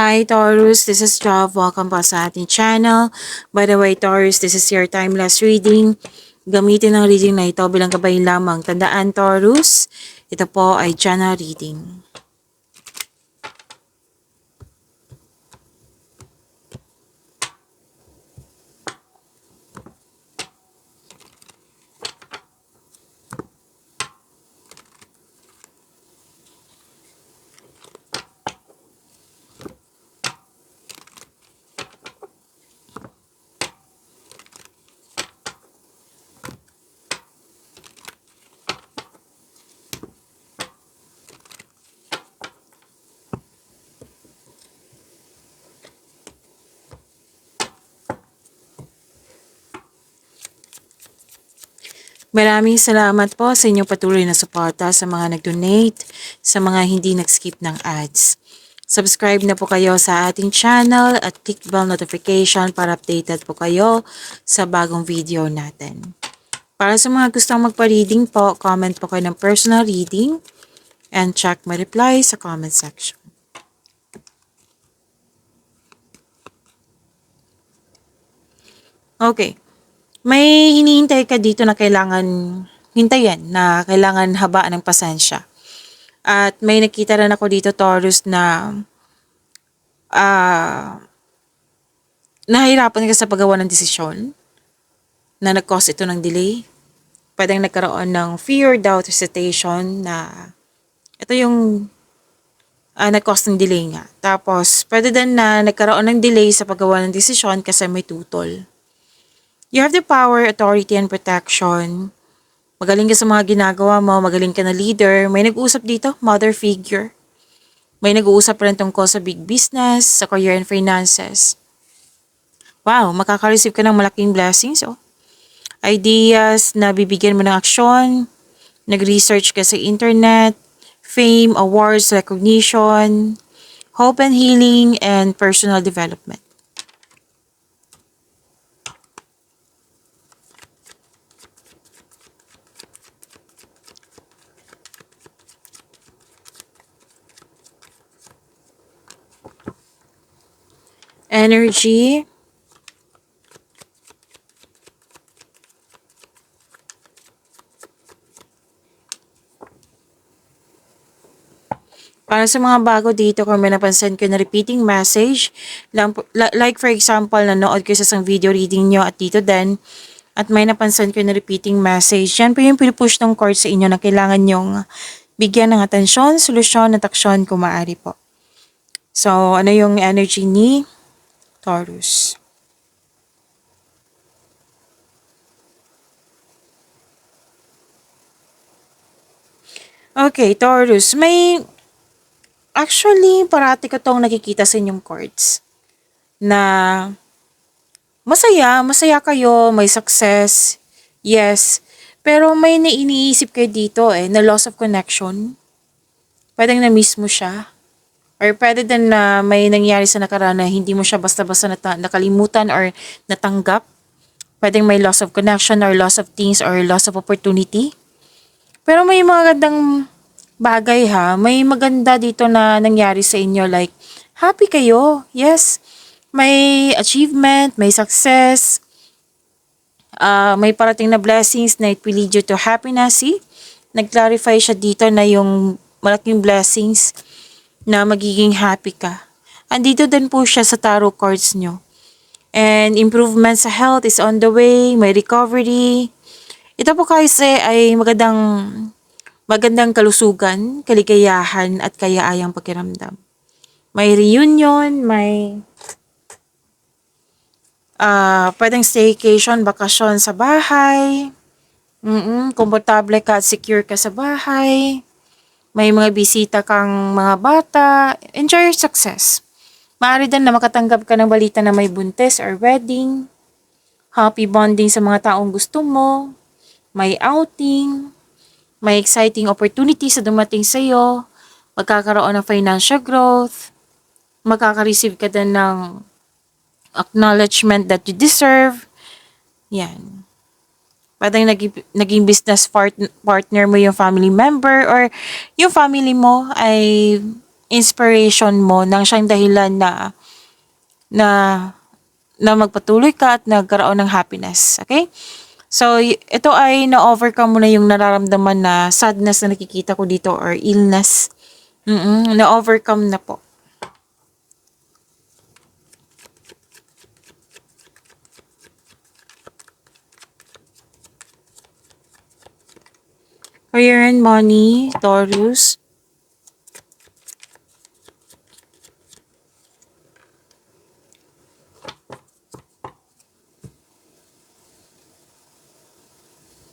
Hi Taurus, this is Job. Welcome po sa ating channel. By the way, Taurus, this is your timeless reading. Gamitin ang reading na ito bilang gabay lamang. Tandaan, Taurus, ito po ay channel reading. Maraming salamat po sa inyong patuloy na suporta sa mga nag-donate, sa mga hindi nag-skip ng ads. Subscribe na po kayo sa ating channel at click bell notification para updated po kayo sa bagong video natin. Para sa mga gustong magpa-reading po, comment po kayo ng personal reading and check my reply sa comment section. Okay. May hinihintay ka dito na kailangan hintayin, na kailangan habaan ng pasensya. At may nakita rin ako dito, Taurus, na nahihirapan ka sa paggawa ng desisyon na nag-cause ito ng delay. Pwedeng nagkaroon ng fear, doubt, hesitation na ito yung nag-cause ng delay nga. Tapos, pwede din na nagkaroon ng delay sa paggawa ng desisyon kasi may tutol. You have the power, authority, and protection. Magaling ka sa mga ginagawa mo, magaling ka na leader. May nag-uusap dito, mother figure. May nag-uusap rin tungkol sa big business, sa career and finances. Wow, makaka-receive ka ng malaking blessings, oh. Ideas na bibigyan mo ng aksyon. Nag-research ka sa internet, fame, awards, recognition, hope and healing, and personal development. Energy. Para sa mga bago dito, kung may napansin ko na repeating message, like for example, nanood ko sa isang video reading nyo at dito din, at may napansin ko na repeating message, yan po yung pinupush ng card sa inyo na kailangan nyong bigyan ng atensyon, solusyon at aksyon kung maaari po. So, ano yung energy ni Taurus? Okay, Taurus, actually, parati ko tong nakikita sa inyong cards na masaya kayo, may success, yes, pero may iniisip kayo dito na loss of connection. Pwedeng na-miss mo siya. Or pwede din na may nangyari sa nakaraan na hindi mo siya basta-basta nakalimutan or natanggap. Pwedeng may loss of connection or loss of things or loss of opportunity. Pero may mga gandang bagay ha. May maganda dito na nangyari sa inyo. Like, happy kayo. Yes. May achievement, may success. May parating na blessings na it will lead you to happiness. See? Nag-clarify siya dito na yung malaking blessings na magiging happy ka. Andito din po siya sa tarot cards nyo. And improvement sa health is on the way, may recovery. Ito po kasi ay magandang kalusugan, kaligayahan at kayaayang pakiramdam. May reunion, may pwedeng staycation, bakasyon sa bahay. Komportable ka at secure ka sa bahay. May mga bisita kang mga bata. Enjoy your success. Maaari din na makatanggap ka ng balita na may buntis or wedding. Happy bonding sa mga taong gusto mo. May outing. May exciting opportunity sa dumating sa iyo. Magkakaroon ng financial growth. Makaka-receive ka din ng acknowledgement that you deserve. Yan. Pwedeng naging business partner mo yung family member or yung family mo ay inspiration mo, nang siyang dahilan na na magpatuloy ka at nagkaroon ng happiness. Okay? So, ito ay na-overcome mo na yung nararamdaman na sadness na nakikita ko dito or illness. Na-overcome na po. Career and money, Taurus.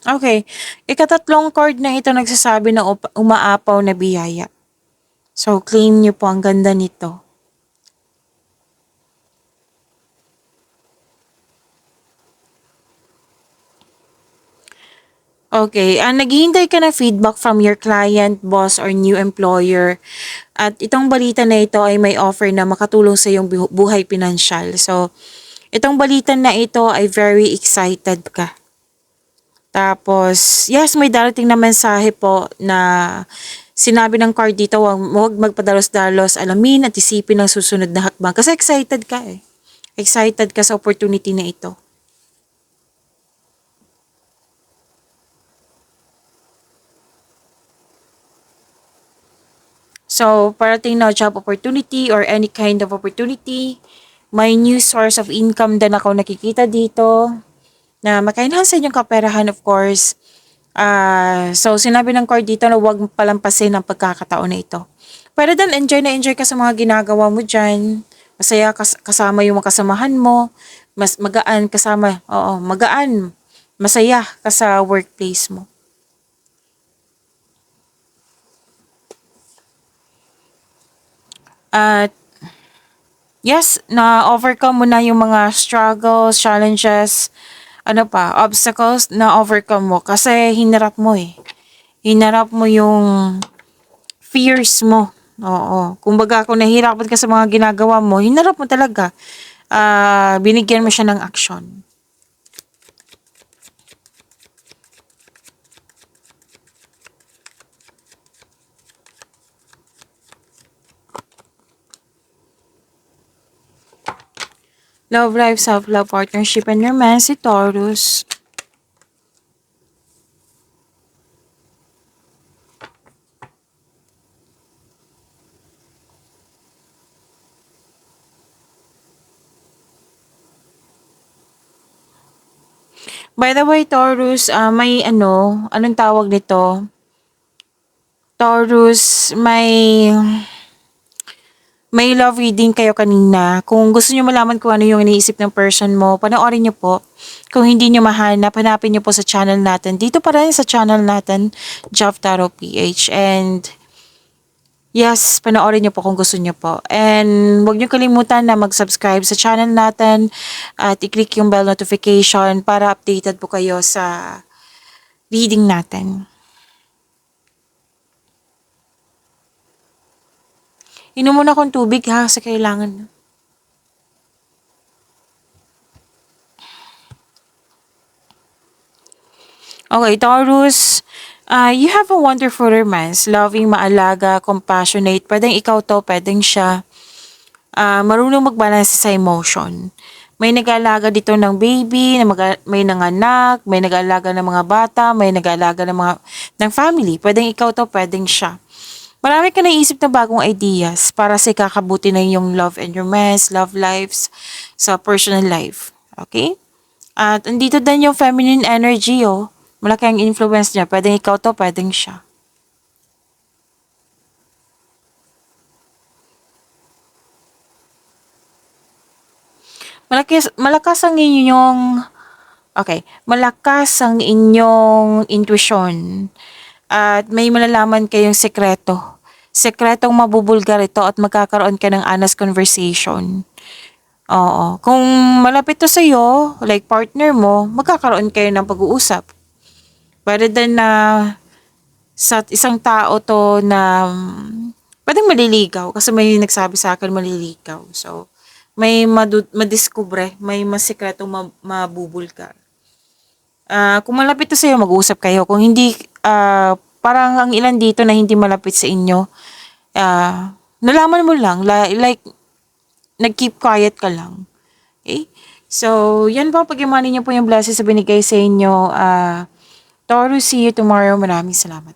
Okay. Ikatatlong card na ito nagsasabi na umaapaw na biyaya. So, claim niyo po, ang ganda nito. Okay, naghihintay ka ng feedback from your client, boss, or new employer. At itong balita na ito ay may offer na makatulong sa iyong buhay pinansyal. So, itong balita na ito ay very excited ka. Tapos, yes, may darating na mensahe po na sinabi ng card dito, huwag magpadalos-dalos, alamin at isipin ang susunod na hakbang. Kasi excited ka eh. Excited ka sa opportunity na ito. So, parating na job opportunity or any kind of opportunity, may new source of income din ako nakikita dito na makainhan sa inyong kaperahan, of course. So, sinabi ng card dito na huwag palampasin ang pagkakataon na ito. Pero then, enjoy na enjoy ka sa mga ginagawa mo dyan. Masaya kasama yung mga kasamahan mo. Mas magaan kasama. Oo, magaan. Masaya ka sa workplace mo. At yes, na-overcome mo na yung mga struggles, challenges, ano pa, obstacles na overcome mo kasi hinarap mo eh. Hinarap mo yung fears mo. Oo. Kumbaga kung nahihirapan ka sa mga ginagawa mo, hinarap mo talaga. Binigyan mo siya ng action. Love life, self-love, partnership, and romance, si Taurus. By the way, Taurus, may anong tawag nito? Taurus, may love reading kayo kanina. Kung gusto niyo malaman kung ano yung iniisip ng person mo, panoorin niyo po. Kung hindi niyo mahanap, hanapin niyo po sa channel natin. Dito pa rin sa channel natin, Jav Tarot PH. And yes, panoorin niyo po kung gusto niyo po. And huwag niyo kalimutan na mag-subscribe sa channel natin at i-click yung bell notification para updated po kayo sa reading natin. Inom muna akong tubig ha, sa kailangan. Okay, Taurus, you have a wonderful romance. Loving, maalaga, compassionate. Pwedeng ikaw to, pwedeng siya. Marunong magbalance sa emotion. May nag-aalaga dito ng baby, may nanganak, may nag-aalaga ng mga bata, may nag-aalaga ng family. Pwedeng ikaw to, pwedeng siya. Marami ka naisip na bagong ideas para sa ikakabuti ng iyong love and romance, love lives, sa personal life. Okay? At andito din yung feminine energy, oh. Malaki ang influence niya. Pwedeng ikaw to, pwedeng siya. Malakas ang inyong, malakas ang inyong intuition. At may malalaman kayong sekreto. Sekretong mabubulgar ito at magkakaroon ka ng honest conversation. Oo. Kung malapit to sa'yo, like partner mo, magkakaroon kayo ng pag-uusap. Rather than na sa isang tao to na pwedeng maliligaw kasi may nagsabi sa akin maliligaw. So, may madiskubre, may masikretong mabubulgar. Kung malapit to sa'yo, mag-uusap kayo. Kung hindi, parang ang ilan dito na hindi malapit sa inyo, nalaman mo lang, like, nag-keep quiet ka lang. Okay? So, yan po, pag-imani niyo po yung blessings na binigay sa inyo. Taurus, see you tomorrow. Maraming salamat.